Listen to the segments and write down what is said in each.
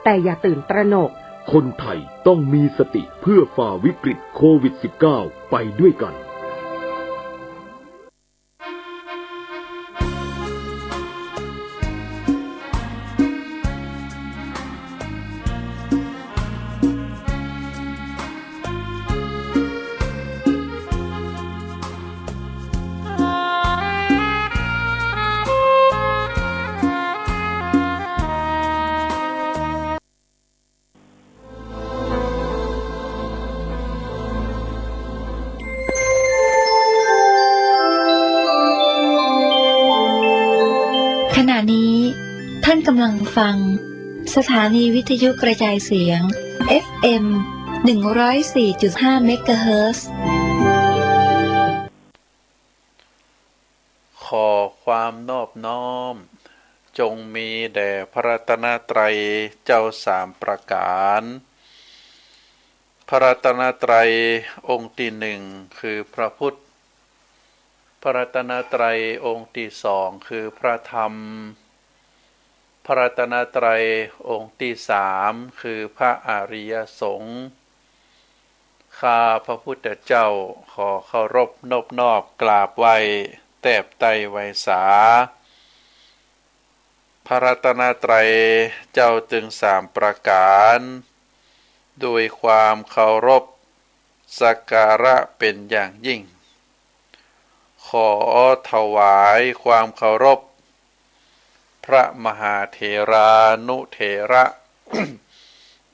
แต่อย่าตื่นตระหนกคนไทยต้องมีสติเพื่อฝ่าวิกฤตโควิด -19 ไปด้วยกันขณะนี้ท่านกำลังฟังสถานีวิทยุกระจายเสียง FM 104.5 เมกะเฮิรตซ์ขอความนอบน้อมจงมีแด่พระรัตนตรัยเจ้าสามประการพระรัตนตรัยองค์ที่หนึ่งคือพระพุทธพระรัตนตรัยองค์ที่สองคือพระธรรมพระรัตนตรัยองค์ที่สามคือพระอริยสงฆ์ข้าพระพุทธเจ้าขอเคารพนบนอบกราบไหว้แทบไตรไวสาพระรัตนตรัยเจ้าจึงสามประการด้วยความเคารพสักการะเป็นอย่างยิ่งขอถวายความเคารพพระมหาเถรานุเถระ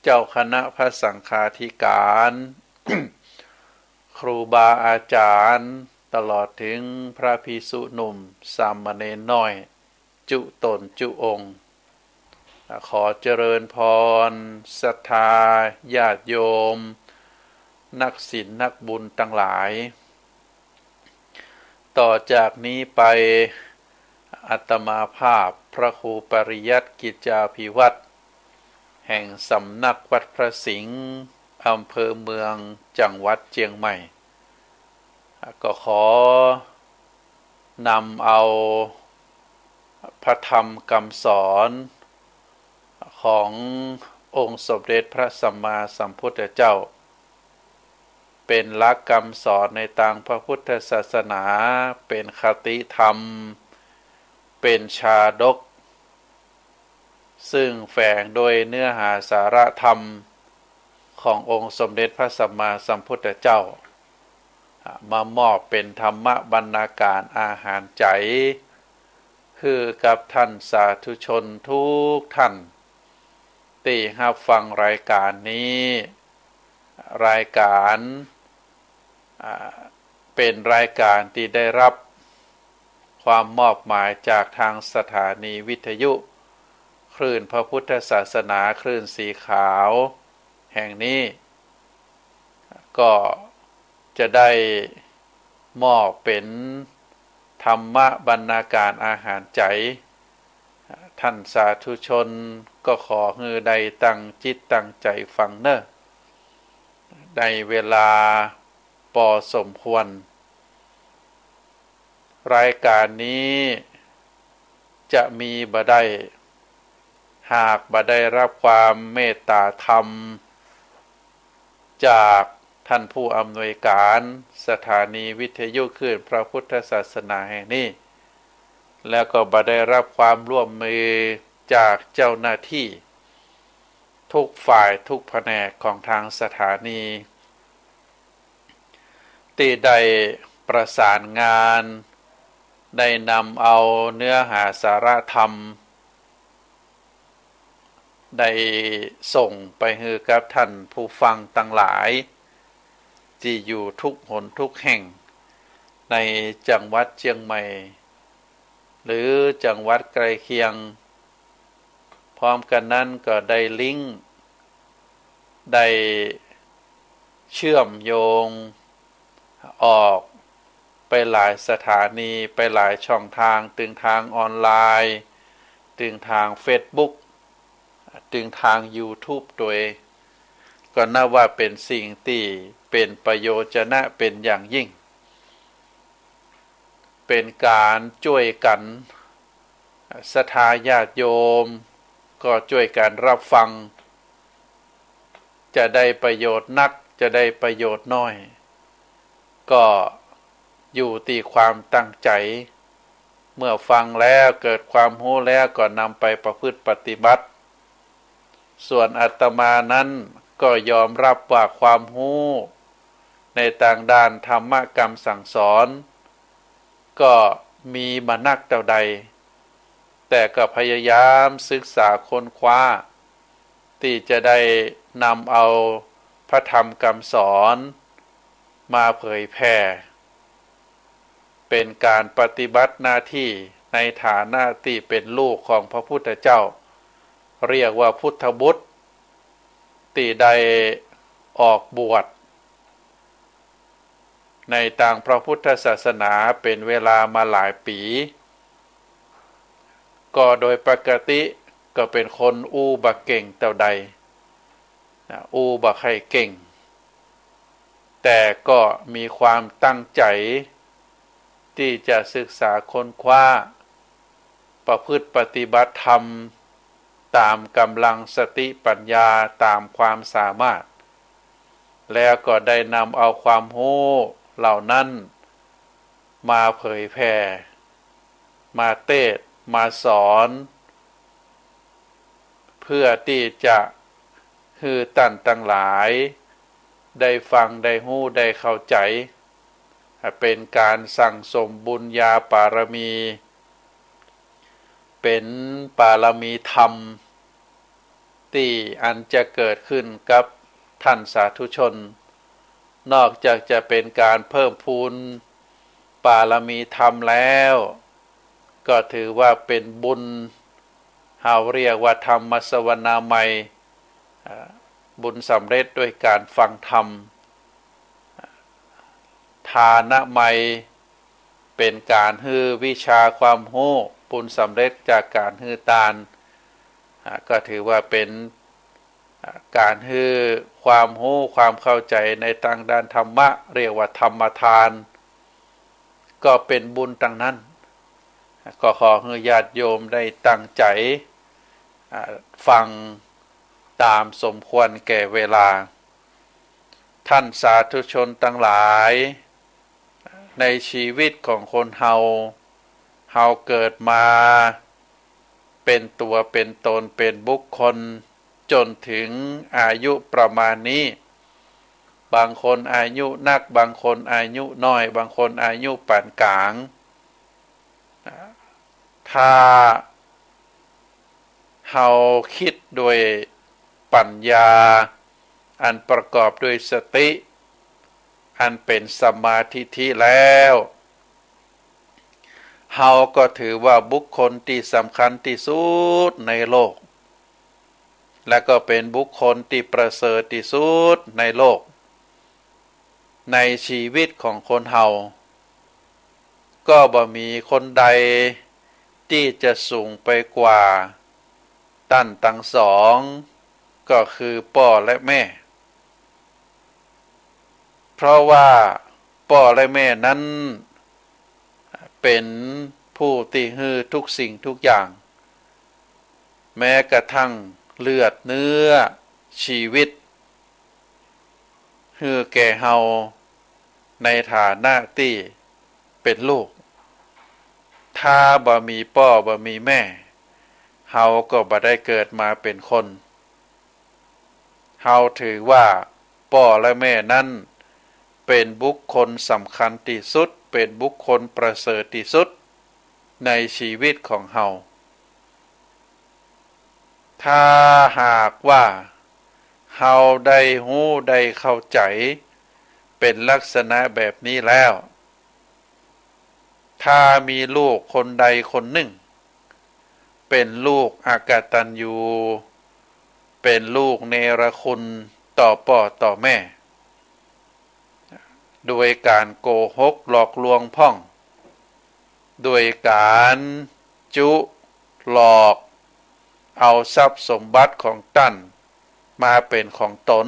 เจ้าคณะพระสังฆาธิการ ครูบาอาจารย์ตลอดถึงพระภิกษุหนุ่มสามเณรน้อยจุตนจุองค์ขอเจริญพรศรัทธาญาติโยมนักศีลนักบุญทั้งหลายต่อจากนี้ไปอาตมาภาพพระครูปริยัติกิจจาภิวัตรแห่งสำนักวัดพระสิงห์อำเภอเมืองจังหวัดเชียงใหม่ก็ขอนำเอาพระธรรมคำสอนขององค์สมเด็จพระสัมมาสัมพุทธเจ้าเป็นหลักคำสอนในทางพระพุทธศาสนาเป็นคติธรรมเป็นชาดกซึ่งแฝงโดยเนื้อหาสาระธรรมขององค์สมเด็จพระสัมมาสัมพุทธเจ้ามามอบเป็นธรรมบรรณาการอาหารใจคือกับท่านสาธุชนทุกท่านที่รับฟังรายการนี้รายการเป็นรายการที่ได้รับความมอบหมายจากทางสถานีวิทยุคลื่นพระพุทธศาสนาคลื่นสีขาวแห่งนี้ก็จะได้มอบเป็นธรรมบรรณาการอาหารใจท่านสาธุชนก็ขอให้ได้ตั้งจิตตั้งใจฟังเนอะในเวลาพอสมควรรายการนี้จะมีบ่ได้หากบ่ได้รับความเมตตาธรรมจากท่านผู้อำนวยการสถานีวิทยุคลื่นพระพุทธศาสนาแห่งนี้แล้วก็บ่ได้รับความร่วมมือจากเจ้าหน้าที่ทุกฝ่ายทุกแผนกของทางสถานีที่ได้ประสานงานได้นำเอาเนื้อหาสาระธรรมได้ส่งไปให้กับท่านผู้ฟังทั้งหลายที่อยู่ทุกหนทุกแห่งในจังหวัดเชียงใหม่หรือจังหวัดใกล้เคียงพร้อมกันนั้นก็ได้ลิงก์ได้เชื่อมโยงออกไปหลายสถานีไปหลายช่องทางถึงทางออนไลน์ถึงทาง Facebook ถึงทาง YouTube โดยก็นับว่าเป็นสิ่งที่เป็นประโยชน์เป็นอย่างยิ่งเป็นการช่วยกันศรัทธาญาติโยมก็ช่วยกันรับฟัง จะได้ประโยชน์นักจะได้ประโยชน์น้อยก็อยู่ที่ความตั้งใจเมื่อฟังแล้วเกิดความรู้แล้วก็นำไปประพฤติปฏิบัติส่วนอาตมานั้นก็ยอมรับว่าความรู้ในต่างด้านธรรมกรรมสั่งสอนก็มีมานักเท่าใดแต่ก็พยายามศึกษาค้นคว้าที่จะได้นำเอาพระธรรมคำสอนมาเผยแผ่เป็นการปฏิบัติหน้าที่ในฐานะที่เป็นลูกของพระพุทธเจ้าเรียกว่าพุทธบุตรที่ได้ออกบวชในทางพระพุทธศาสนาเป็นเวลามาหลายปีก็โดยปกติก็เป็นคนอู้บักเก่งเท่าใดอู้บักให้เก่งแต่ก็มีความตั้งใจที่จะศึกษาค้นคว้าประพฤติปฏิบัติธรรมตามกำลังสติปัญญาตามความสามารถแล้วก็ได้นำเอาความรู้เหล่านั้นมาเผยแผ่มาเทศน์มาสอนเพื่อที่จะให้ท่านทั้งหลายได้ฟังได้รู้ได้เข้าใจเป็นการสั่งสมบุญญาปารมีเป็นปารมีธรรมที่อันจะเกิดขึ้นกับท่านสาธุชนนอกจากจะเป็นการเพิ่มพูนปารมีธรรมแล้วก็ถือว่าเป็นบุญเราเรียกว่าธรรมสวนาใหม่บุญสำเร็จด้วยการฟังธรรมทานะใหม่เป็นการฮือวิชาความรู้บุญสำเร็จจากการฮือทานก็ถือว่าเป็นการฮือความรู้ความเข้าใจในทางด้านธรรมะเรียกว่าธรรมทานก็เป็นบุญทั้งนั้นก็ขอให้ญาติโยมได้ตั้งใจฟังตามสมควรแก่เวลาท่านสาธุชนทั้งหลายในชีวิตของคนเฮาเกิดมาเป็นตัวเป็นตนเป็นบุคคลจนถึงอายุประมาณนี้บางคนอายุนักบางคนอายุน้อยบางคนอายุปานกลางถ้าเฮาคิดโดยปัญญาอันประกอบด้วยสติอันเป็นสมาธิแล้วเฮาก็ถือว่าบุคคลที่สำคัญที่สุดในโลกและก็เป็นบุคคลที่ประเสริฐที่สุดในโลกในชีวิตของคนเฮาก็บ่มีคนใดที่จะสูงไปกว่าท่านทั้งสองก็คือพ่อและแม่เพราะว่าพ่อและแม่นั้นเป็นผู้ที่ให้ทุกสิ่งทุกอย่างแม้กระทั่งเลือดเนื้อชีวิตให้แก่เฮาในฐานะที่เป็นลูกถ้าบ่มีพ่อบ่มีแม่เฮาก็บ่ได้เกิดมาเป็นคนเฮาถือว่าพ่อและแม่นั้นเป็นบุคคลสำคัญที่สุดเป็นบุคคลประเสริฐที่สุดในชีวิตของเฮาถ้าหากว่าเฮาได้รู้ได้เข้าใจเป็นลักษณะแบบนี้แล้วถ้ามีลูกคนใดคนหนึ่งเป็นลูกอกตัญญูเป็นลูกเนรคุณต่อพ่อต่อแม่โดยการโกหกหลอกลวงพ่องโดยการจุหลอกเอาทรัพย์สมบัติของท่านมาเป็นของตน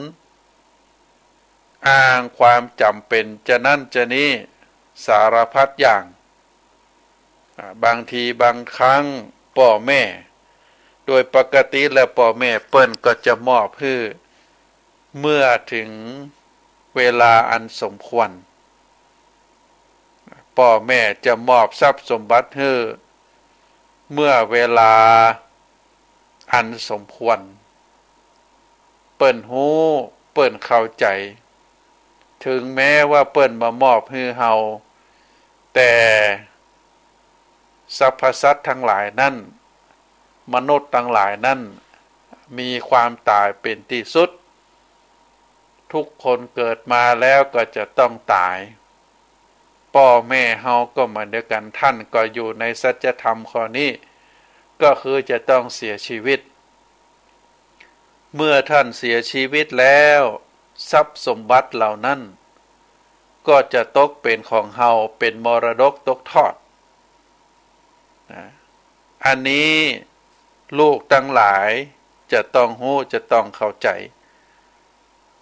อ้างความจำเป็นจะนั่นจะนี้สารพัดอย่างบางทีบางครั้งพ่อแม่โดยปกติแล้วพ่อแม่เปิ้นก็จะมอบให้ เมื่อถึงเวลาอันสมควรพ่อแม่จะมอบทรัพย์สมบัติให้เมื่อเวลาอันสมควรเปิ้นฮู้เปิ้นเข้าใจถึงแม้ว่าเปิ้นมามอบให้เฮาแต่สรรพสัตว์ทั้งหลายนั้นมนุษย์ทั้งหลายนั้นมีความตายเป็นที่สุดทุกคนเกิดมาแล้วก็จะต้องตายพ่อแม่เฮาก็เหมือนเดียวกันท่านก็อยู่ในสัจธรรมข้อนี้ก็คือจะต้องเสียชีวิตเมื่อท่านเสียชีวิตแล้วทรัพย์สมบัติเหล่านั้นก็จะตกเป็นของเฮาเป็นมรดกตกทอดอันนี้ลูกทั้งหลายจะต้องรู้จะต้องเข้าใจ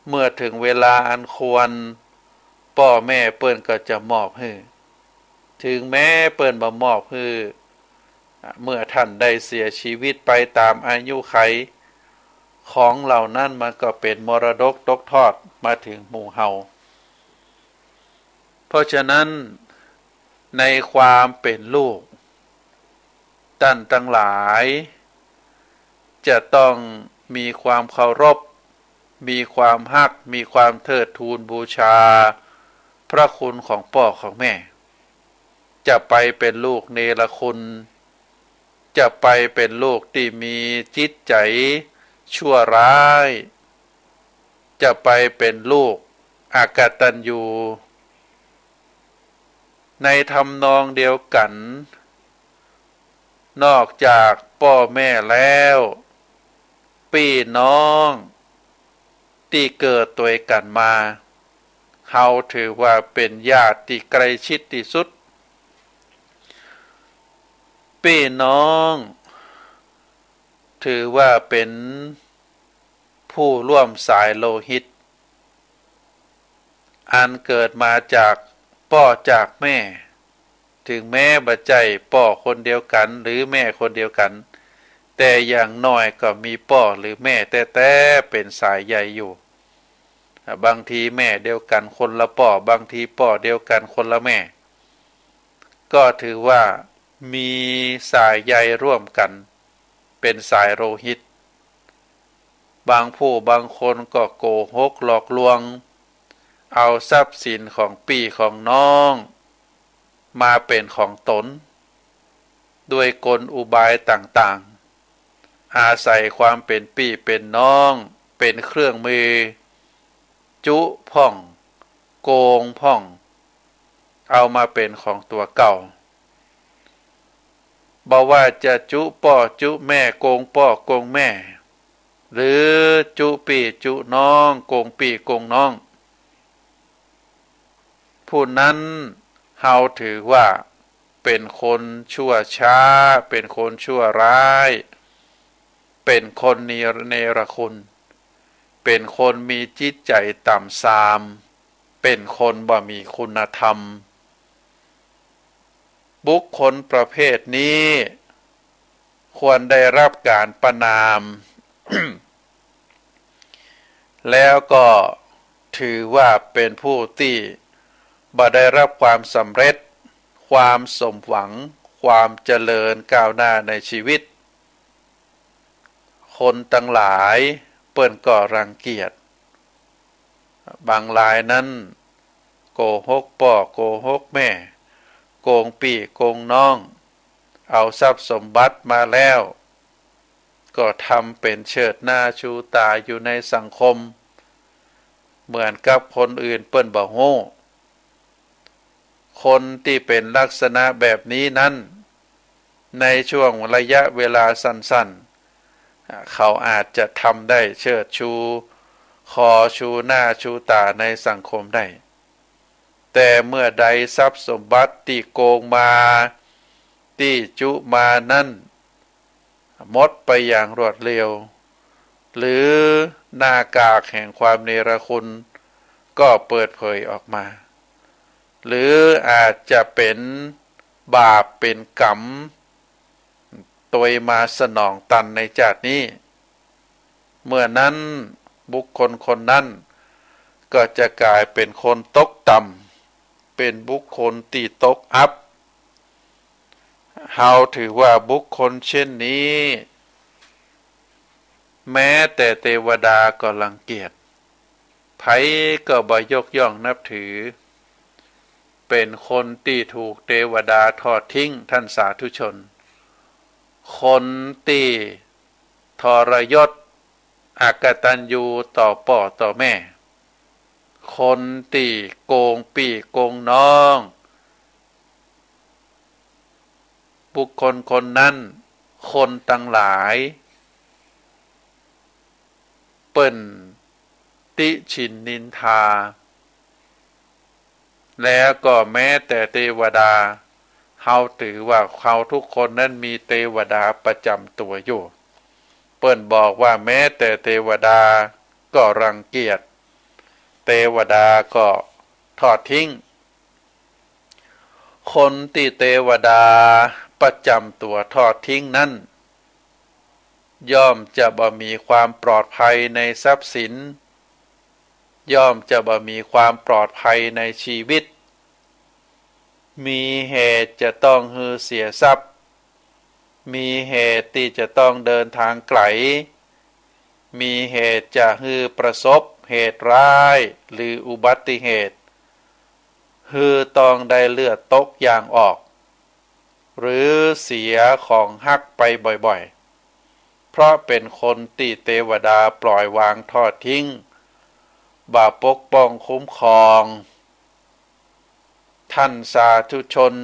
เมื่อถึงเวลาอันควรพ่อแม่เปิ้นก็จะมอบให้ถึงแม้เปิ้นบ่มอบให้เมื่อท่านได้เสียชีวิตไปตามอายุไขของเหล่านั้นมันก็เป็นมรดกตกทอดมาถึงหมู่เฮาเพราะฉะนั้นในความเป็นลูกท่านทั้งหลายจะต้องมีความเคารพมีความฮักมีความเทิดทูนบูชาพระคุณของพ่อของแม่จะไปเป็นลูกเนรคุณจะไปเป็นลูกที่มีจิตใจชั่วร้ายจะไปเป็นลูกอกตัญญูในทำนองเดียวกันนอกจากพ่อแม่แล้วพี่น้องที่เกิดตัวกันมาเขาถือว่าเป็นญาติที่ใกล้ชิดที่สุดพี่น้องถือว่าเป็นผู้ร่วมสายโลหิตอันเกิดมาจากพ่อจากแม่ถึงแม่บ่ใจพ่อคนเดียวกันหรือแม่คนเดียวกันแต่อย่างน้อยก็มีพ่อหรือแม่แต่เป็นสายใหญ่อยู่บางทีแม่เดียวกันคนละพ่อบางทีพ่อเดียวกันคนละแม่ก็ถือว่ามีสายใยร่วมกันเป็นสายโลหิตบางผู้บางคนก็โกหกหลอกลวงเอาทรัพย์สินของพี่ของน้องมาเป็นของตนด้วยกลอุบายต่างๆอาศัยความเป็นพี่เป็นน้องเป็นเครื่องมือจุพ่องโกงพ่องเอามาเป็นของตัวเก่าบอกว่าจะจุพ่อจุแม่โกงพ่อโกงแม่หรือจุพี่จุน้องโกงพี่โกงน้องผู้นั้นเฮาถือว่าเป็นคนชั่วช้าเป็นคนชั่วร้ายเป็นคนเนรคุณเป็นคนมีจิตใจต่ำทรามเป็นคนบ่มีคุณธรรมบุคคลประเภทนี้ควรได้รับการประณาม แล้วก็ถือว่าเป็นผู้ที่บ่ได้รับความสำเร็จความสมหวังความเจริญก้าวหน้าในชีวิตคนทั้งหลายเปิ้นก็รังเกียจบางรายนั้นโกหกพ่อโกหกแม่โกงพี่โกงน้องเอาทรัพย์สมบัติมาแล้วก็ทำเป็นเชิดหน้าชูตาอยู่ในสังคมเหมือนกับคนอื่นเปิ้นบ่ฮู้คนที่เป็นลักษณะแบบนี้นั้นในช่วงระยะเวลาสั้นๆเขาอาจจะทำได้เชิดชูคอชูหน้าชูตาในสังคมได้แต่เมื่อใดทรัพย์สมบัติที่โกงมาที่จุมานั้นหมดไปอย่างรวดเร็วหรือหน้ากากแห่งความเนรคุณก็เปิดเผยออกมาหรืออาจจะเป็นบาปเป็นกรรมตัวมาสนองตันในชาตินี้เมื่อนั้น บุคคลคนนั้นก็จะกลายเป็นคนตกต่ำเป็นบุคคลที่ตกอับเฮาถือว่าบุคคลเช่นนี้แม้แต่เทวดาก็รังเกียจไผก็บ่ยกย่องนับถือเป็นคนที่ถูกเทวดาทอดทิ้งท่านสาธุชนคนที่ทรยศอกตัญญูต่อพ่อต่อแม่คนที่โกงพี่โกงน้องบุคคลคนนั้นคนตั้งหลายเปิ้นติฉินนินทาแล้วก็แม้แต่เทวดาเฮาถือว่าเขาทุกคนนั้นมีเทวดาประจำตัวอยู่เปิ้นบอกว่าแม้แต่เทวดาก็รังเกียจเทวดาก็ทอดทิ้งคนที่เทวดาประจำตัวทอดทิ้งนั้นย่อมจะบ่มีความปลอดภัยในทรัพย์สินย่อมจะบ่มีความปลอดภัยในชีวิตมีเหตุจะต้องฮือเสียทรัพย์มีเหตุที่จะต้องเดินทางไกลมีเหตุจะฮือประสบเหตุร้ายหรืออุบัติเหตุฮือต้องได้เลือดตกยางออกหรือเสียของหักไปบ่อยๆเพราะเป็นคนที่เทวดาปล่อยวางทอดทิ้งบาปกป้องคุ้มครองท่านสาธุชน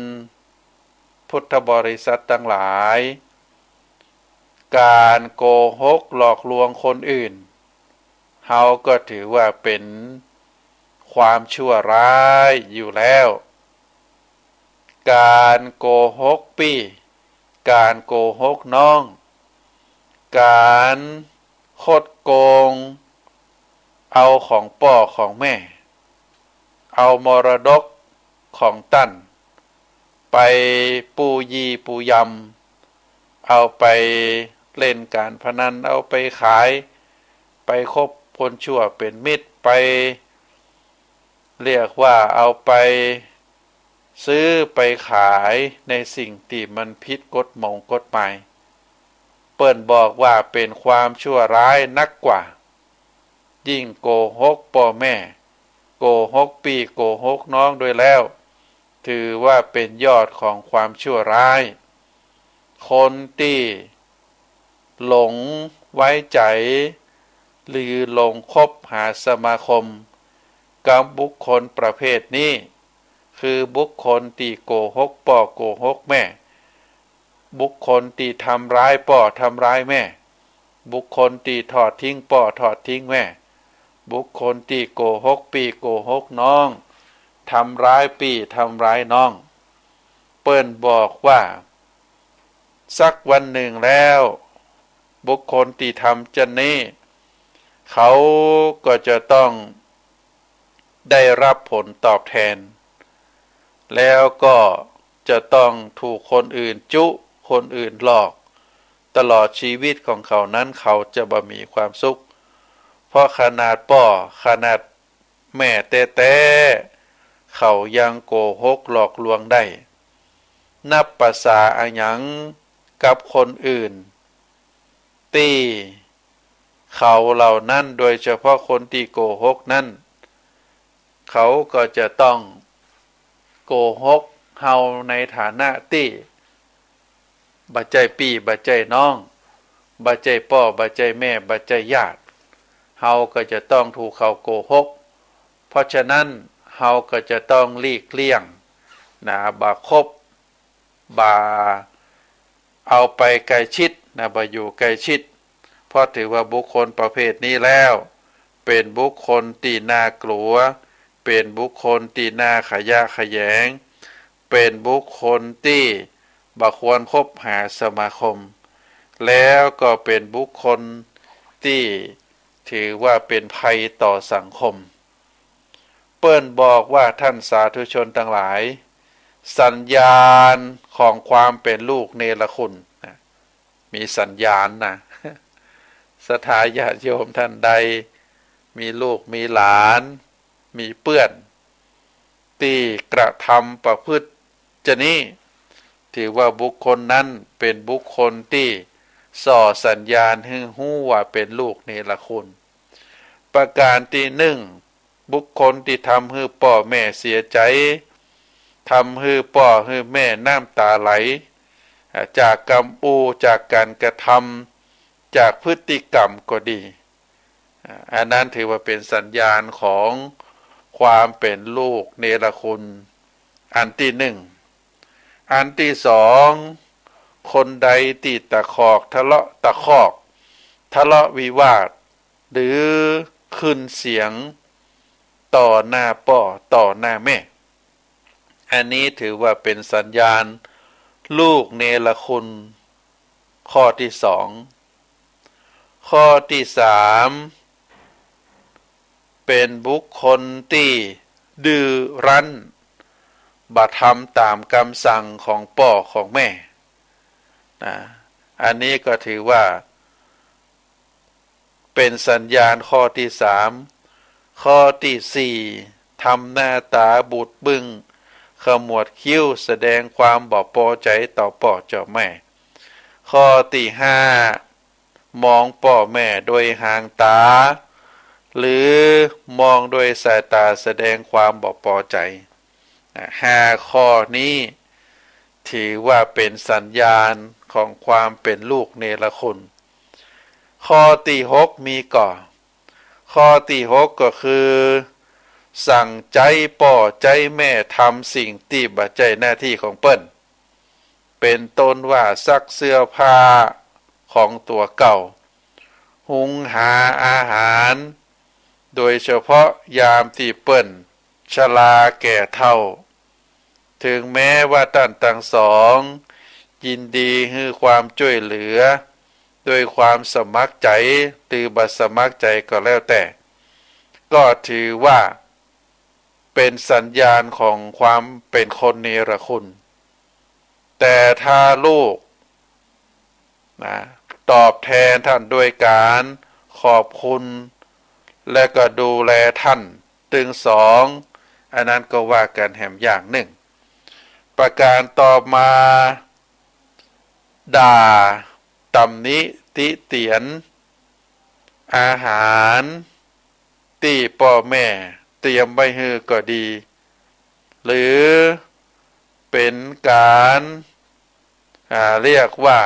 พุทธบริษัททั้งหลายการโกหกหลอกลวงคนอื่นเฮาก็ถือว่าเป็นความชั่วร้ายอยู่แล้วการโกหกพี่การโกหกน้องการคดโกงเอาของพ่อของแม่เอามรดกของตั้นไปปูยีปูยำเอาไปเล่นการพนันเอาไปขายไปคบคนชั่วเป็นมิตรไปเรียกว่าเอาไปซื้อไปขายในสิ่งที่มันผิดกฎหมายเปิ้นบอกว่าเป็นความชั่วร้ายนักกว่ายิ่งโกหกพ่อแม่โกหกพี่โกหกน้องด้วยแล้วถือว่าเป็นยอดของความชั่วร้ายคนที่หลงไว้ใจหรือหลงคบหาสมาคมกับบุคคลประเภทนี้คือบุคคลที่โกหกพ่อโกหกแม่บุคคลที่ทำร้ายพ่อทำร้ายแม่บุคคลที่ทอดทิ้งพ่อทอดทิ้งแม่บุคคลที่โกหกพี่โกหกน้องทำร้ายพี่ทำร้ายน้องเปิ้นบอกว่าสักวันหนึ่งแล้วบุคคลที่ทำจะนี้เขาก็จะต้องได้รับผลตอบแทนแล้วก็จะต้องถูกคนอื่นจุคนอื่นหลอกตลอดชีวิตของเขานั้นเขาจะบ่มีความสุขเพราะขนาดพ่อขนาดแม่แต่เขายังโกหกหลอกลวงได้นับภาษาอะหยังกับคนอื่นที่เขาเหล่านั้นโดยเฉพาะคนที่โกหกนั้นเขาก็จะต้องโกหกเฮาในฐานะที่บัจใจพี่บัจใจน้องบัจใจพ่อบัจใจแม่บัจใจญาติเฮาก็จะต้องถูกเขาโกหกเพราะฉะนั้นเฮาก็จะต้องหลีกเลี่ยงบ่คบบ่เอาไปใกล้ชิดบ่อยู่ใกล้ชิดเพราะถือว่าบุคคลประเภทนี้แล้วเป็นบุคคลที่น่ากลัวเป็นบุคคลที่น่าขยะแขยงเป็นบุคคลที่บ่ควรคบหาสมาคมแล้วก็เป็นบุคคลที่ถือว่าเป็นภัยต่อสังคมเปิ้นบอกว่าท่านสาธุชนทั้งหลายสัญญาณของความเป็นลูกเนรคุณมีสัญญาณนะสถาญาติโยมท่านใด มีลูกมีหลานมีเปื้อนที่กระทำประพฤติชนี้ถือว่าบุคคลนั้นเป็นบุคคลที่ส่อสัญญาณให้รู้ว่าเป็นลูกเนรคุณประการที่หนึ่งบุคคลที่ทำให้พ่อแม่เสียใจทำให้พ่อให้แม่น้ำตาไหลจากกรรมจากการกระทำจากพฤติกรรมก็ดีอันนั้นถือว่าเป็นสัญญาณของความเป็นลูกเนรคุณอันที่หนึ่งอันที่สองคนใดติดตะคอกทะเลาะวิวาทหรือขึ้นเสียงต่อหน้าพ่อต่อหน้าแม่อันนี้ถือว่าเป็นสัญญาณลูกเนรคุณข้อที่สองข้อที่สามเป็นบุคคลที่ดื้อรั้นบ่ทำตามคำสั่งของพ่อของแม่อันนี้ก็ถือว่าเป็นสัญญาณข้อที่สามข้อที่สี่ทำหน้าตาบูดบึ้งขมวดคิ้วแสดงความบ่พอใจต่อพ่อเจ้าแม่ข้อที่ห้ามองพ่อแม่โดยหางตาหรือมองโดยสายตาแสดงความบ่พอใจห้าข้อนี้ถือว่าเป็นสัญญาณของความเป็นลูกเนรคุณข้อที่หกมีก่อข้อที่หกก็คือสั่งใจพ่อใจแม่ทำสิ่งที่บ่ใจหน้าที่ของเปิ้นเป็นต้นว่าซักเสื้อผ้าของตัวเก่าหุงหาอาหารโดยเฉพาะยามที่เปิ้นชราแก่เฒ่าถึงแม้ว่าท่านทั้งสองยินดีให้ความช่วยเหลือโดยความสมัครใจหรือบ่สมัครใจก็แล้วแต่ก็ถือว่าเป็นสัญญาณของความเป็นคนเนรคุณแต่ถ้าลูกตอบแทนท่านด้วยการขอบคุณและก็ดูแลท่านถึงสองอันนั้นก็ว่ากันแหมอย่างหนึ่งประการต่อมาด่าตำหนิติเตียนอาหารที่พ่อแม่เตรียมไว้ให้ก็ดีหรือเป็นการเรียกว่า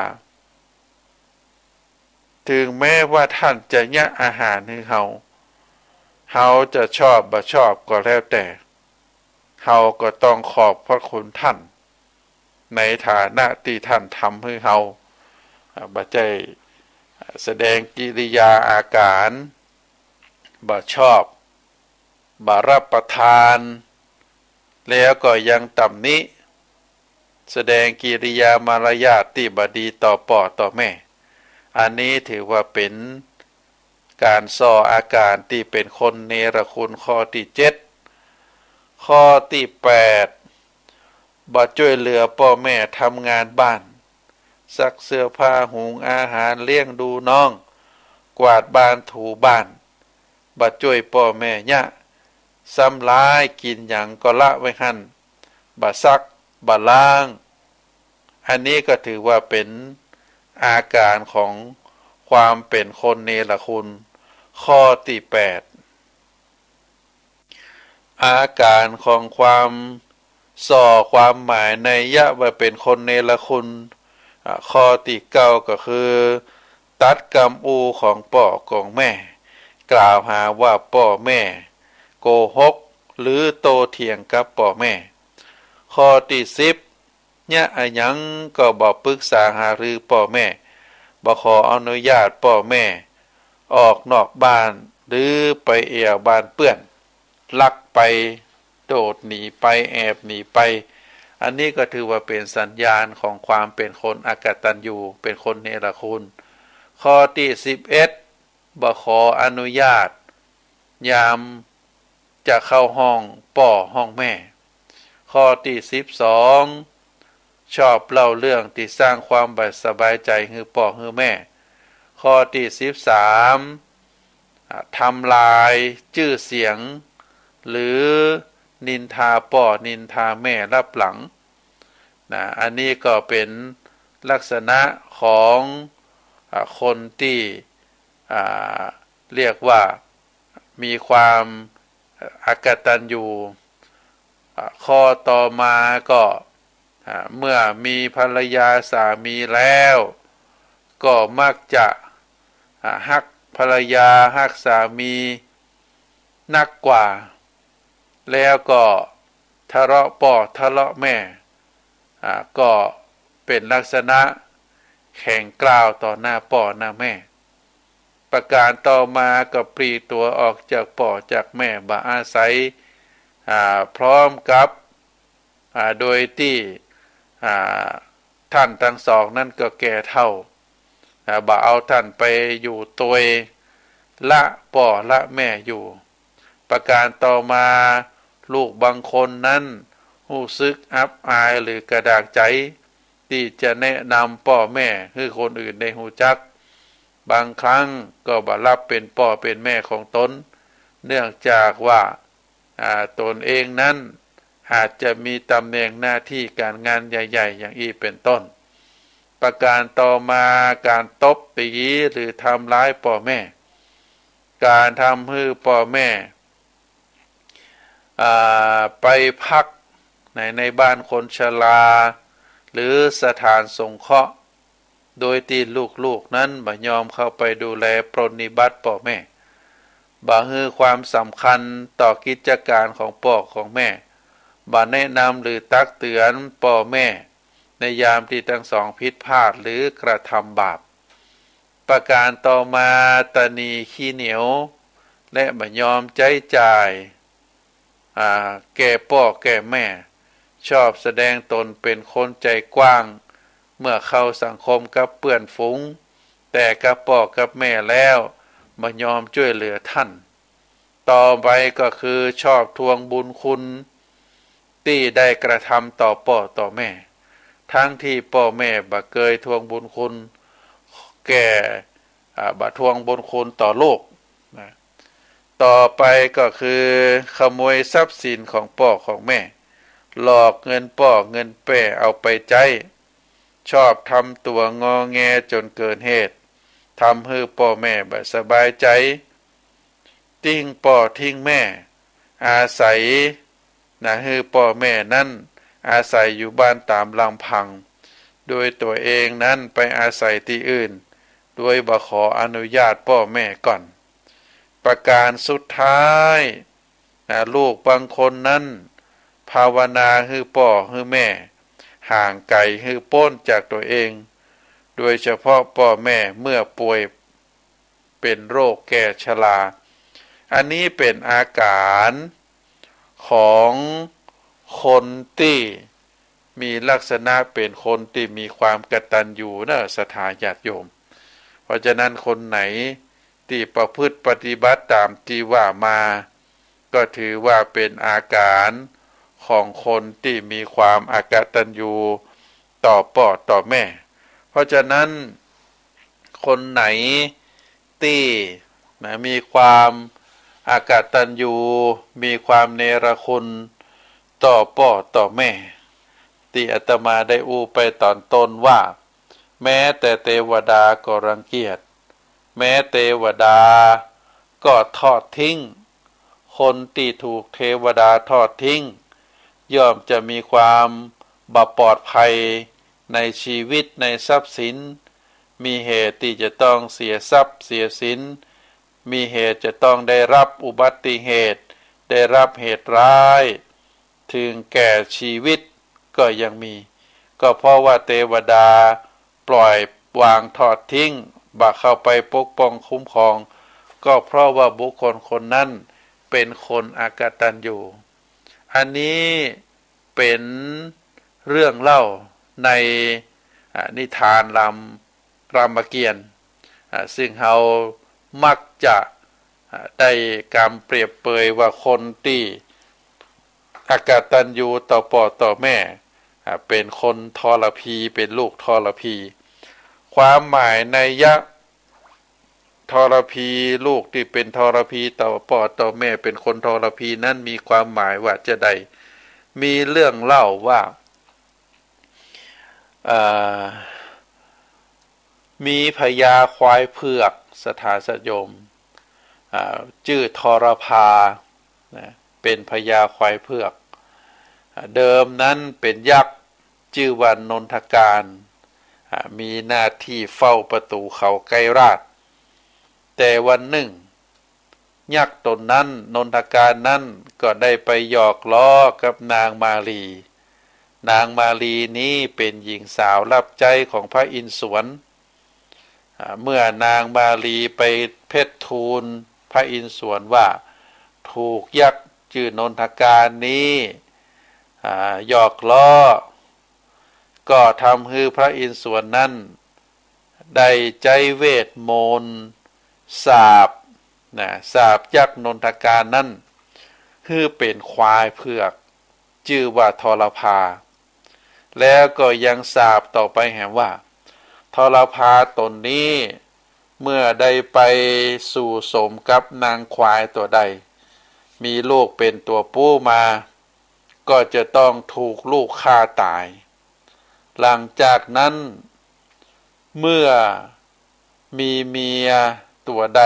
ถึงแม้ว่าท่านจะยะอาหารให้เฮาจะชอบบ่ชอบก็แล้วแต่เฮาก็ต้องขอบพระคุณท่านในฐานะที่ท่านทำให้เฮาบ่ใจแสดงกิริยาอาการบ่ชอบบ่รับประทานแล้วก็ยังตำหนิแสดงกิริยามารยาทที่บ่ดีต่อพ่อต่อแม่อันนี้ถือว่าเป็นการส่ออาการที่เป็นคนเนรคุณข้อที่เจ็ดข้อที่แปดบ่ช่วยเหลือพ่อแม่ทำงานบ้านซักเสื้อผ้าหุงอาหารเลี้ยงดูน้องกวาดบ้านถูบ้านบ่ช่วยพ่อแม่ยะซ้ำร้ายกินหยังก็ละไว้หั่นบ่ซักบ่ล้างอันนี้ก็ถือว่าเป็นอาการของความเป็นคนเนรคุณข้อที่แปดอาการของความส่อความหมายในยะว่าเป็นคนเนรคุณข้อที่เก้าก็คือตัดกรรมของพ่อของแม่กล่าวหาว่าพ่อแม่โกหกหรือโตเถียงกับพ่อแม่ข้อที่สิบเนี่ยอะหยังก็บ่ปรึกษาหารือพ่อแม่บ่ขออนุญาตพ่อแม่ออกนอกบ้านหรือไปแอวบ้านเปื้อนลักไปโดดหนีไปแอบหนีไปอันนี้ก็ถือว่าเป็นสัญญาณของความเป็นคนอกตัญญูเป็นคนเนรคุณข้อที่11บ่ขออนุญาตยามจะเข้าห้องพ่อห้องแม่ข้อที่12ชอบเล่าเรื่องที่สร้างความสบายใจให้พ่อให้แม่ข้อที่13 ทำลายชื่อเสียงหรือนินทาพ่อนินทาแม่รับหลังนะอันนี้ก็เป็นลักษณะของคนที่เรียกว่ามีความอกตัญญูข้อต่อมาก็เมื่อมีภรรยาสามีแล้วก็มักจะฮักภรรยาฮักสามีนักกว่าแล้วก็ทะเลาะพ่อทะเลาะแม่ก็เป็นลักษณะแข่งกล่าวต่อหน้าพ่อหน้าแม่ประการต่อมาก็ปลีกตัวออกจากพ่อจากแม่มาอาศัยพร้อมกับโดยที่ท่านทั้งสองนั่นก็แก่เท่าบ่เอาท่านไปอยู่ตัวละพ่อละแม่อยู่ประการต่อมาลูกบางคนนั้นรู้สึกอับอายหรือกระดากใจที่จะแนะนำพ่อแม่ให้คนอื่นได้รู้จักบางครั้งก็บ่รับเป็นพ่อเป็นแม่ของตนเนื่องจากว่าตนเองนั้นอาจจะมีตำแหน่งหน้าที่การงานใหญ่ๆอย่างนี้เป็นต้นประการต่อมาการตบตีหรือทำร้ายพ่อแม่การทำให้พ่อแม่ไปพักในบ้านคนชราหรือสถานสงเคราะห์โดยที่ลูกๆนั้นบ่ยอมเข้าไปดูแลปรนนิบัติพ่อแม่บ่ให้ความสำคัญต่อกิจการของพ่อของแม่บ่แนะนำหรือตักเตือนพ่อแม่ในยามที่ทั้งสองผิดพลาดหรือกระทำบาปประการต่อมาตนีขี้เหนียวและบ่ยอมใจจ่ายแก่พ่อแก่แม่ชอบแสดงตนเป็นคนใจกว้างเมื่อเข้าสังคมกับเพื่อนฝูงแต่กับพ่อกับแม่แล้วบ่ยอมช่วยเหลือท่านต่อไปก็คือชอบทวงบุญคุณที่ได้กระทำต่อพ่อต่อแม่ทั้งที่พ่อแม่บ่เคยทวงบุญคุณแก่บ่ทวงบุญคุณต่อโลกนะต่อไปก็คือขโมยทรัพย์สินของพ่อของแม่หลอกเงินพ่อเงินแม่เอาไปใช้ชอบทำตัวงอแงจนเกินเหตุทำให้พ่อแม่บ่สบายใจทิ้งพ่อทิ้งแม่อาศัยให้พ่อแม่นั้นอาศัยอยู่บ้านตามลำพังโดยตัวเองนั้นไปอาศัยที่อื่นโดยบ่ขออนุญาตพ่อแม่ก่อนประการสุดท้ายลูกบางคนนั้นภาวนาให้พ่อให้แม่ห่างไกลให้พ้นจากตัวเองโดยเฉพาะพ่อแม่เมื่อป่วยเป็นโรคแก่ชราอันนี้เป็นอาการของคนที่มีลักษณะเป็นคนที่มีความกตัญญูนะศรัทธาญาติโยมเพราะฉะนั้นคนไหนที่ประพฤติปฏิบัติตามที่ว่ามาก็ถือว่าเป็นอาการของคนที่มีความอกตัญญูต่อพ่อต่อแม่เพราะฉะนั้นคนไหนที่มีความอกตัญญูมีความเนรคุณต่อพ่อต่อแม่ที่อาตมาได้ไปตอนต้นว่าแม้แต่เทวดาก็รังเกียจแม้เทวดาก็ทอดทิ้งคนที่ถูกเทวดาทอดทิ้งย่อมจะมีความบ่ปลอดภัยในชีวิตในทรัพย์สินมีเหตุที่จะต้องเสียทรัพย์เสียสินมีเหตุจะต้องได้รับอุบัติเหตุได้รับเหตุร้ายถึงแก่ชีวิตก็ยังมีก็เพราะว่าเทวดาปล่อยวางทอดทิ้งบ่เข้าไปปกป้องคุ้มครองก็เพราะว่าบุคคลคนนั้นเป็นคนอกตัญญูอันนี้เป็นเรื่องเล่าในนิทานรามเกียรติ์ซึ่งเรามักจะได้การเปรียบเปยว่าคนที่อกตัญญูต่อพ่อต่อแม่เป็นคนทรพีเป็นลูกทรพีความหมายในยะ ทรพีลูกที่เป็นทรพีต่อพ่อต่อแม่เป็นคนทรพีนั้นมีความหมายว่าจะได้มีเรื่องเล่าว่ามีพญาควายเผือกสถาสยมชื่อทรพาเป็นพญาควายเผือกเดิมนั้นเป็นยักษ์ชื่อว่านนทการมีหน้าที่เฝ้าประตูเขาไกรราชแต่วันหนึ่งยักษ์ตนนั้นนนทการนั้นก็ได้ไปหยอกล้อกับนางมาลีนางมาลีนี้เป็นหญิงสาวรับใจของพระอินทร์สวนเมื่อนางมาลีไปเพชรทูลพระอินทร์สวนว่าถูกยักษ์ชื่อนนทการนี้หยอกล้อก็ทำให้พระอินทร์สวนนั้นได้ใจเวทมนต์สาบสาบยักษ์นนทการนั้นคือเป็นควายเผือกชื่อว่าทรพาแล้วก็ยังสาบต่อไปแห่งว่าทรพาตนนี้เมื่อได้ไปสู่สมกับนางควายตัวใดมีลูกเป็นตัวผู้มาก็จะต้องถูกลูกฆ่าตายหลังจากนั้นเมื่อมีเมียตัวใด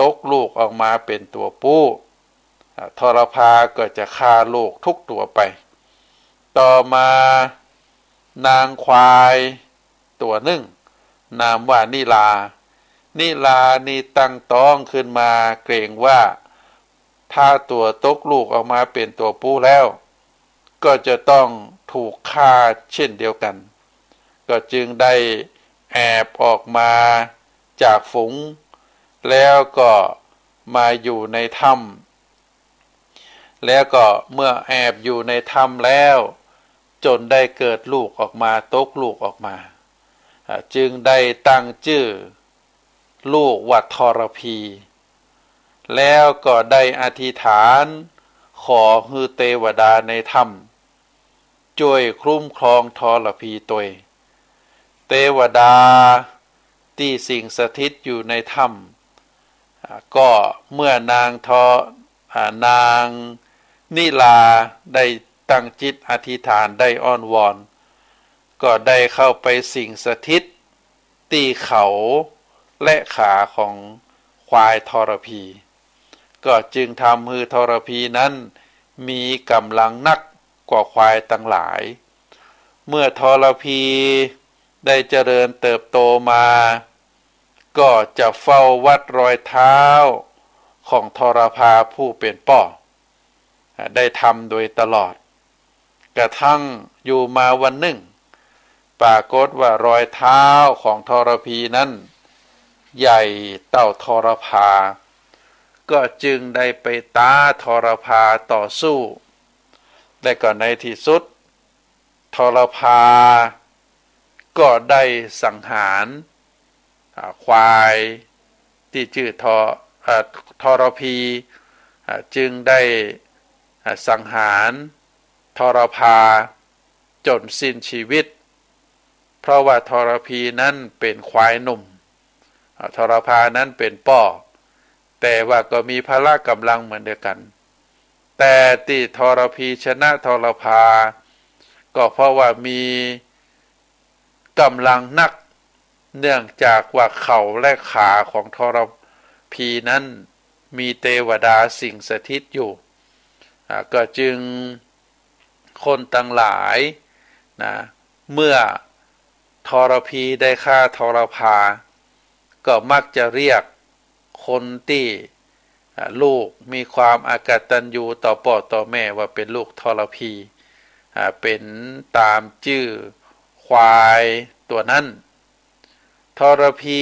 ตกลูกออกมาเป็นตัวผู้ทรพาก็จะฆ่าลูกทุกตัวไปต่อมานางควายตัวหนึ่งนามว่านิลานี่ตั้งท้องขึ้นมาเกรงว่าถ้าตัวตกลูกออกมาเป็นตัวผู้แล้วก็จะต้องถูกฆ่าเช่นเดียวกันก็จึงได้แอบออกมาจากฝูงแล้วก็มาอยู่ในถ้ำแล้วก็เมื่อแอบอยู่ในถ้ำแล้วจนได้เกิดลูกออกมาตกลูกออกมาจึงได้ตั้งชื่อลูกว่าทรพีแล้วก็ได้อธิษฐานขอให้เทวดาในถ้ำช่วยคุ้มครองทรพีตัวเทวดาที่สิงสถิตอยู่ในถ้ำก็เมื่อนางนิลาได้ตั้งจิตอธิษฐานได้อ้อนวอนก็ได้เข้าไปสิงสถิตที่เขาและขาของควายทรพีก็จึงทำให้ทรพีนั้นมีกำลังนักกว่าควายตั้งหลายเมื่อทรพีได้เจริญเติบโตมาก็จะเฝ้าวัดรอยเท้าของทรพาผู้เป็นป่อได้ทำโดยตลอดกระทั่งอยู่มาวันหนึ่งปรากฏว่ารอยเท้าของทรพีนั้นใหญ่เต่าทรพาก็จึงได้ไปท้าทรพาต่อสู้และก็ในที่สุดทรพาก็ได้สังหารควายที่ชื่อทรพีจึงได้สังหารทรพาจนสิ้นชีวิตเพราะว่าทรพีนั้นเป็นควายหนุ่มทรพานั้นเป็นป่อแต่ว่าก็มีพละกำลังเหมือนเดียวกันแต่ที่ทรพีชนะทรพาก็เพราะว่ามีกำลังนักเนื่องจากว่าเข่าและขาของทรพีนั้นมีเทวดาสิงสถิตอยู่ก็จึงคนทั้งหลายเมื่อทรพีได้ฆ่าทรพาก็มักจะเรียกคนที่ลูกมีความอากตัญญูต่อพ่อต่อแม่ว่าเป็นลูกทรพีเป็นตามชื่อควายตัวนั้นทรพี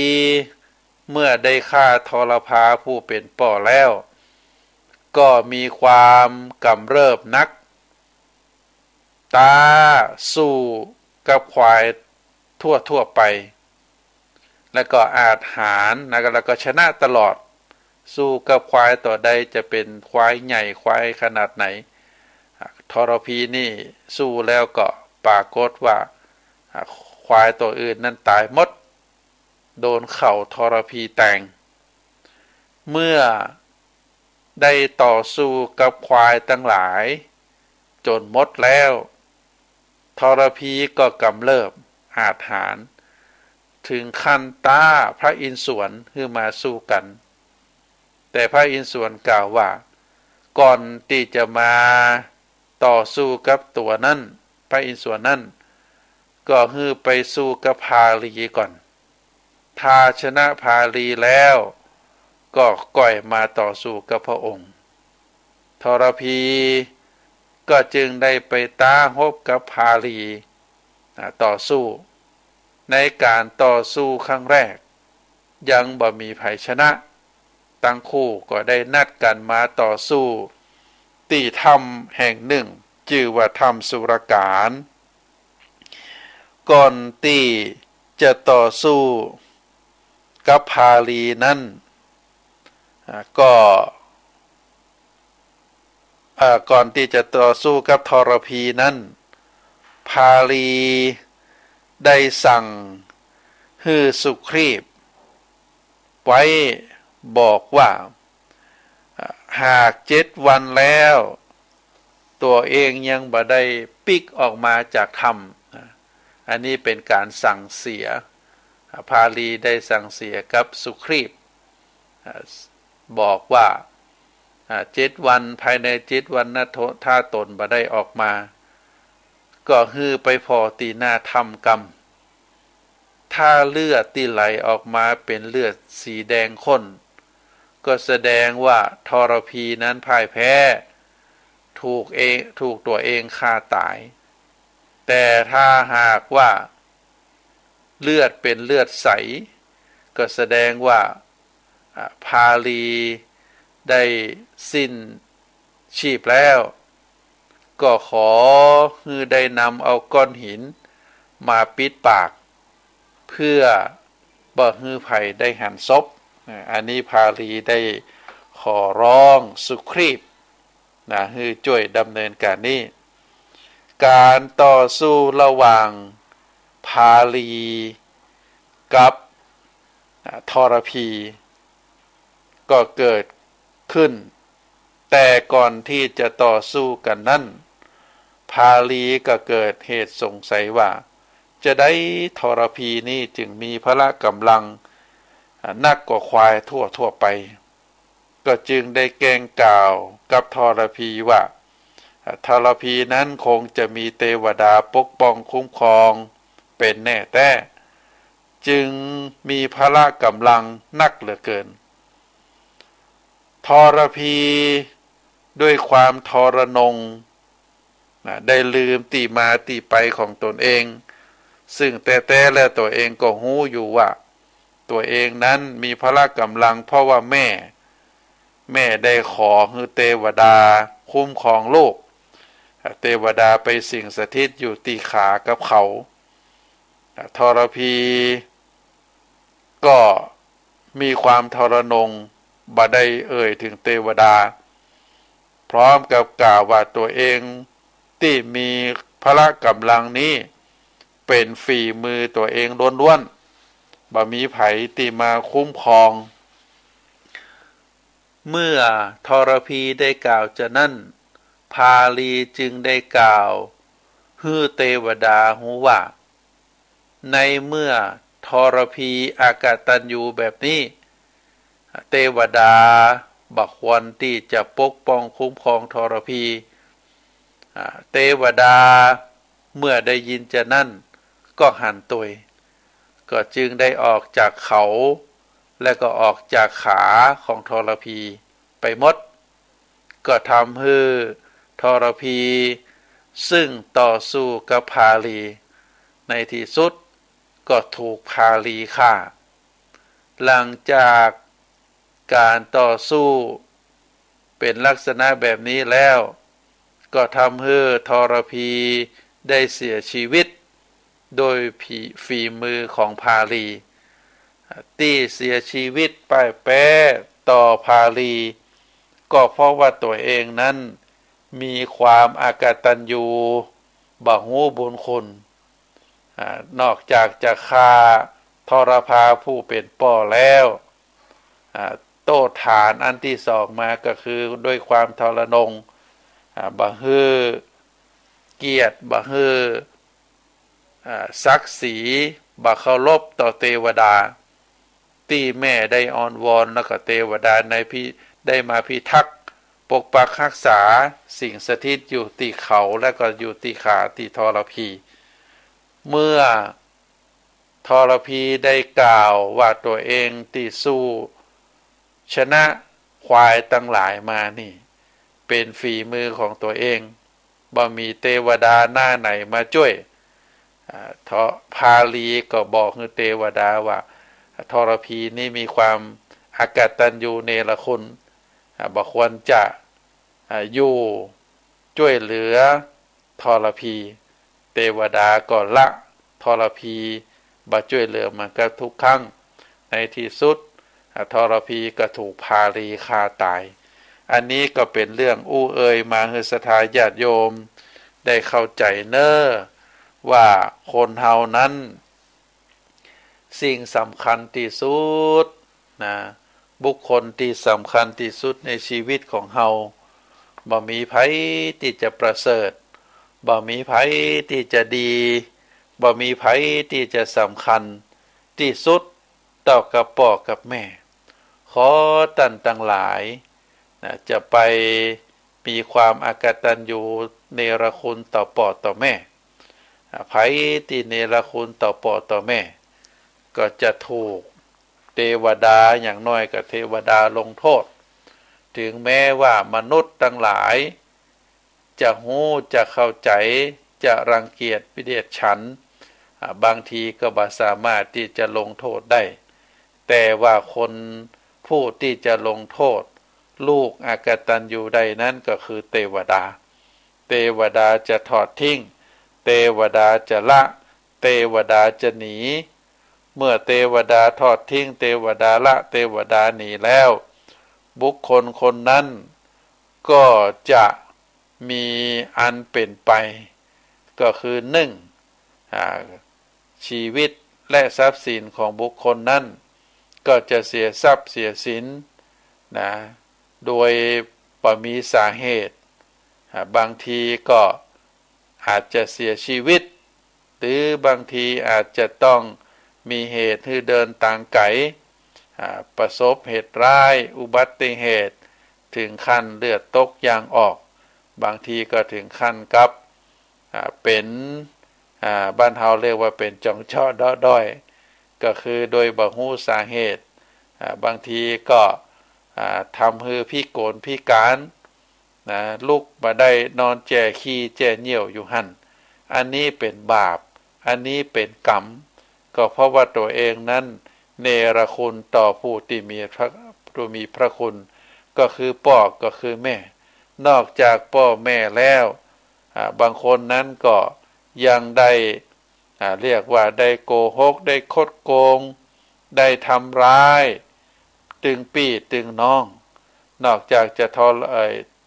เมื่อได้ฆ่าทรพาผู้เป็นป่อแล้วก็มีความกำเริบนักตาสู้กับควายทั่วไปแล้วก็อาจหารแล้วก็ชนะตลอดสู้กับควายต่อใดจะเป็นควายใหญ่ควายขนาดไหนทรพีนี่สู้แล้วก็ปรากฏว่าควายตัวอื่นนั้นตายหมด โดนเข่าทรพีแต่งเมื่อได้ต่อสู้กับควายทั้งหลายจนหมดแล้วทรพีก็กำเริบอาถรรพ์ถึงขั้นต้าพระอินทร์สวนขึ้นมาสู้กันแต่พระอินทร์สวนกล่าวว่าก่อนที่จะมาต่อสู้กับตัวนั้นพระอินทร์สวนนั้นก็คือไปสู้กับพาลีก่อนถ้าชนะพาลีแล้วก็ก่อยมาต่อสู้กับพระองค์ทรพีก็จึงได้ไปต้าฮบกับพาลีต่อสู้ในการต่อสู้ครั้งแรกยังบ่มีไผชนะทั้งคู่ก็ได้นัดกันมาต่อสู้ที่ถ้ำแห่งหนึ่งชื่อว่าถ้ำสุรการก่อนที่จะต่อสู้กับพาลีนั้นก็ก่อนที่จะต่อสู้กับทรพีนั้นพาลีได้สั่งให้สุครีพไว้บอกว่าหาก7 วันแล้วตัวเองยังบ่ได้ปิกออกมาจากถ้ำอันนี้เป็นการสั่งเสียพาลีได้สั่งเสียกับสุครีพบอกว่า7 วันภายใน7 วันนะถ้าตนบ่ได้ออกมาก็ฮือไปพอตีหน้าทำกรรมถ้าเลือดที่ไหลออกมาเป็นเลือดสีแดงข้นก็แสดงว่าทรพีนั้นพ่ายแพ้ถูกตัวเองฆ่าตายแต่ถ้าหากว่าเลือดเป็นเลือดใสก็แสดงว่าพาลีได้สิ้นชีพแล้วก็ขอให้ได้นำเอาก้อนหินมาปิดปากเพื่อบ่ให้ไผได้หันศพอันนี้พาลีได้ขอร้องสุครีพให้ช่วยดำเนินการนี้การต่อสู้ระหว่างพาลีกับทรพีก็เกิดขึ้นแต่ก่อนที่จะต่อสู้กันนั้นพาลีก็เกิดเหตุสงสัยว่าจะได้ทรพีนี้จึงมีพละกำลังนักกว่าควายทั่วไปก็จึงได้แกล้งกล่าวกับทรพีว่าทรพีนั้นคงจะมีเทวดาปกป้องคุ้มครองเป็นแน่แท้จึงมีพละกำลังนักเหลือเกินทรพีด้วยความทรนงได้ลืมที่มาที่ไปของตนเองซึ่งแต่และตัวเองก็รู้อยู่ว่าตัวเองนั้นมีพละกำลังเพราะว่าแม่ได้ขอให้เทวดาคุ้มครองโลกเทวดาไปสิงสถิตอยู่ที่ขากับเขาทรพีก็มีความทรนงบ่ได้เอ่ยถึงเทวดาพร้อมกับกล่าวว่าตัวเองที่มีพละกำลังนี้เป็นฝีมือตัวเองล้วนๆบ่มีไผที่มาคุ้มครองเมื่อทรพีได้กล่าวจะนั่นพาลีจึงได้กล่าวให้เทวดารู้ว่าในเมื่อทรพีอากตัญญูแบบนี้เทวดาบักควรที่จะปกป้องคุ้มครองทรพีเทวดาเมื่อได้ยินจะนั่นก็หันตัวก็จึงได้ออกจากเขาและก็ออกจากขาของทรพีไปหมดก็ทำให้ทรพีซึ่งต่อสู้กับพาลีในที่สุดก็ถูกพาลีฆ่าหลังจากการต่อสู้เป็นลักษณะแบบนี้แล้วก็ทำให้ทรพีได้เสียชีวิตโดยฝีมือของพาลีที่เสียชีวิตไปแป้ต่อพาลีก็เพราะว่าตัวเองนั้นมีความอากตัญญูบ่ฮู้บุญคุณนอกจากจะฆ่า ทรพาผู้เป็นป่อแล้วโต้ฐานอันที่สองมาก็คือด้วยความทรนงบ่ฮือเกียรติบ่ฮือศักดิ์ศรีบ่เคารพต่อเทวดาที่แม่ได้อ้อนวอนแล้วก็เทวดาในพี่ได้มาพิทักษ์ปกปักรักษาสิ่งสถิตอยู่ที่เขาและก็อยู่ที่ขาที่ทรพีเมื่อทรพีได้กล่าวว่าตัวเองที่สู้ชนะควายตั้งหลายมานี่เป็นฝีมือของตัวเองบ่มีเทวดาหน้าไหนมาช่วยพาลีก็บอกให้เทวดาว่าทรพีนี่มีความอกตัญญูเนรคุณบ่ควรจะอยู่ช่วยเหลือทรพีเทวดาก็ละทรพีบ่ช่วยเหลือมันก็ทุกครั้งในที่สุดทรพีก็ถูกพาลีฆ่าตายอันนี้ก็เป็นเรื่องอู้เอ่ยมาให้ศรัทธาญาติโยมได้เข้าใจเน้อว่าคนเฮานั้นสิ่งสำคัญที่สุดนะบุคคลที่สำคัญที่สุดในชีวิตของเฮาบ่มีไผที่จะประเสริฐบ่มีไผที่จะดีบ่มีไผที่จะสำคัญที่สุดต่อกับพ่อกับแม่ขอท่านทั้งหลายนะจะไปมีความอกตัญญูเนรคุณต่อพ่อต่อแม่ไผที่เนรคุณต่อพ่อต่อแม่ก็จะถูกเทวดาอย่างน้อยกับเทวดาลงโทษถึงแม้ว่ามนุษย์ทั้งหลายจะหู้จะเข้าใจจะรังเกียจวิเดียดฉันบางทีก็บ่สามารถที่จะลงโทษได้แต่ว่าคนผู้ที่จะลงโทษลูกอกตัญญูใดนั้นก็คือเทวดาเทวดาจะทอดทิ้งเทวดาจะละเทวดาจะหนีเมื่อเทวดาทอดทิ้งเทวดาละเทวดาหนีแล้วบุคคลคนนั้นก็จะมีอันเป็นไปก็คือชีวิตและทรัพย์สินของบุคคลนั้นก็จะเสียทรัพย์เสียสินนะโดยบ่มีสาเหตุบางทีก็อาจจะเสียชีวิตหรือบางทีอาจจะต้องมีเหตุให้เดินทางไกลประสบเหตุร้ายอุบัติเหตุถึงขั้นเลือดตกยางออกบางทีก็ถึงขั้นกับเป็นบ้านเฮาเรียกว่าเป็นจ่องเชาะด้อยก็คือโดยบ่ฮู้สาเหตุบางทีก็ทำให้พิกลพิการลุกมาได้นอนแจ่ขี้แจ่เหี่ยวอยู่หั่นอันนี้เป็นบาปอันนี้เป็นกรรมก็เพราะว่าตัวเองนั้นเนรคุณต่อผู้ที่มีพระคุณก็คือพ่อก็คือแม่นอกจากพ่อแม่แล้วบางคนนั้นก็ยังได้เรียกว่าได้โกหกได้คดโกงได้ทำร้ายตึงพี่ตึงน้องนอกจากจะ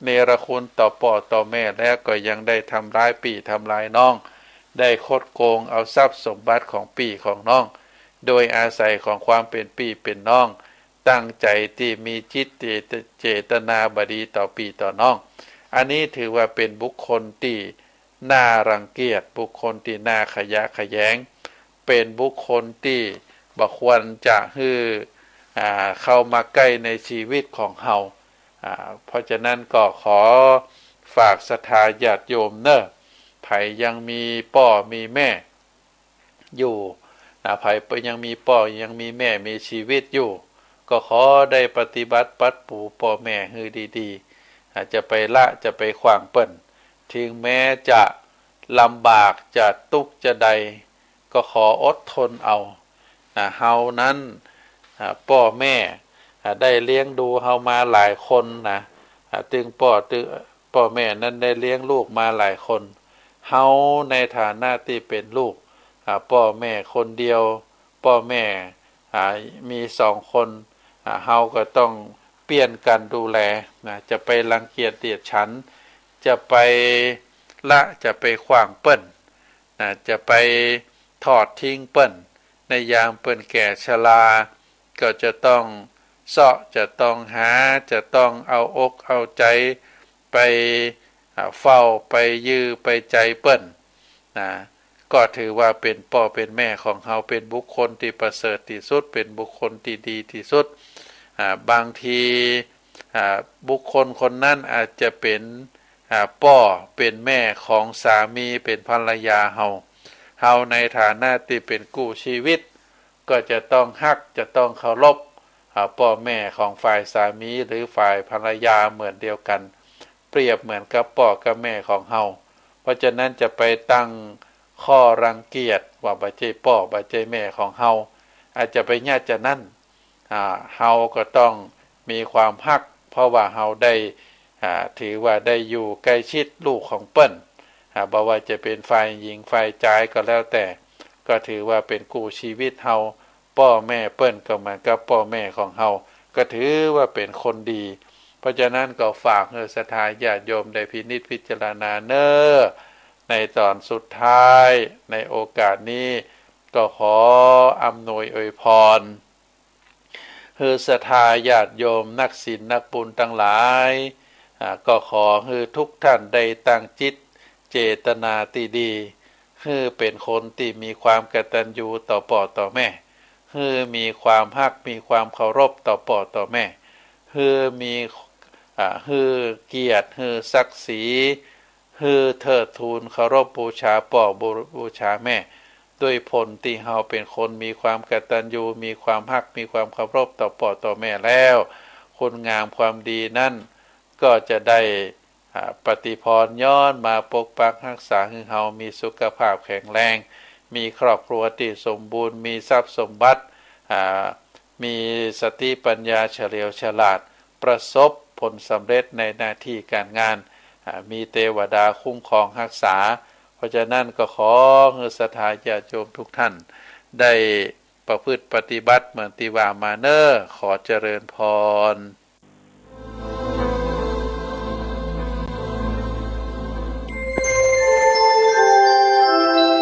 เนรคุณต่อพ่อต่อแม่แล้วก็ยังได้ทำร้ายพี่ทำร้ายน้องได้คดโกงเอาทรัพย์สมบัติของพี่ของน้องโดยอาศัยของความเป็นพี่เป็นน้องตั้งใจที่มีจิตเจตนาบดีต่อพี่ต่อน้องอันนี้ถือว่าเป็นบุคคลที่น่ารังเกียจบุคคลที่น่าขยะแขยงเป็นบุคคลที่บ่ควรจะเข้ามาใกล้ในชีวิตของเฮาเพราะฉะนั้นก็ขอฝากศรัทธาญาติโยมเนอะไผยังมีพ่อมีแม่อยู่ไผยังมีพ่อยังมีแม่มีชีวิตอยู่ก็ขอได้ปฏิบัติปัดปูพ่อแม่ให้ดีๆอาจจะไปละจะไปขวางเปิ้นถึงแม้จะลำบากจะทุกข์จะใดก็ขออดทนเอาเฮานั้นพ่อแม่ได้เลี้ยงดูเฮามาหลายคนนะถึงพ่อแม่นั้นได้เลี้ยงลูกมาหลายคนเฮาในฐานะที่เป็นลูกพ่อแม่คนเดียวพ่อแม่มี2 คนเฮาก็ต้องเปลี่ยนกันดูแลจะไปรังเกียจเดียดฉันจะไปละจะไปขวางเปิ้นจะไปทอดทิ้งเปิ้นใน ในยามเปิ้นแก่ชราก็จะต้องเสาะจะต้องหาจะต้องเอาอกเอาใจไปเฝ้าไปยื้อไปใจเปิ้นนะก็ถือว่าเป็นพ่อเป็นแม่ของเฮาเป็นบุคคลที่ประเสริฐที่สุดเป็นบุคคลที่ดีที่สุดบางทีบุคคลคนนั้นอาจจะเป็นพ่อเป็นแม่ของสามีเป็นภรรยาเฮาในฐานะที่เป็นกู้ชีวิตก็จะต้องฮักจะต้องเคารพพ่อแม่ของฝ่ายสามีหรือฝ่ายภรรยาเหมือนเดียวกันเปรียบเหมือนกับพ่อกับแม่ของเฮาเพราะฉะนั้นจะไปตั้งข้อรังเกียจว่าบ่ใช่พ่อบ่ใช่แม่ของเฮาอาจจะไปญาติจะนั่นเฮาก็ต้องมีความฮักเพราะว่าเฮาได้ถือว่าได้อยู่ใกล้ชิดลูกของเปิ้นบ่ว่าจะเป็นฝ่ายหญิงฝ่ายชายก็แล้วแต่ก็ถือว่าเป็นกู้ชีวิตเฮาพ่อแม่เปิ้นก็เหมือนกับพ่อแม่ของเฮาก็ถือว่าเป็นคนดีเพราะฉะนั้นก็ฝากให้ศรัทธาญาติโยมได้พินิจพิจารณาเน้อในตอนสุดท้ายในโอกาสนี้ก็ขออำนวยอวยพรให้ศรัทธาญาติโยมนักศีลนักบุญทั้งหลายก็ขอให้ทุกท่านได้ตั้งจิตเจตนาที่ดีให้เป็นคนที่มีความกตัญญูต่อพ่อต่อแม่ให้มีความฮักมีความเคารพต่อพ่อต่อแม่ให้มีให้เกียรติให้ศักดิ์ศรีให้เทิดทูนเคารพบูชาพ่อบูชาแม่ด้วยผลที่เฮาเป็นคนมีความกตัญญูมีความฮักมีความเคารพต่อพ่อต่อแม่แล้วคุณงามความดีนั่นก็จะได้ปฏิพรย้อนมาปกปักรักษาให้เฮามีสุขภาพแข็งแรงมีครอบครัวที่สมบูรณ์มีทรัพย์สมบัติมีสติปัญญาเฉลียวฉลาดประสบผลสำเร็จในหน้าที่การงานมีเทวดาคุ้มครองรักษาเพราะฉะนั้นก็ขอให้ศรัทธาญาติโยมทุกท่านได้ประพฤติปฏิบัติเหมือนที่ว่ามาเน้อขอเจริญพร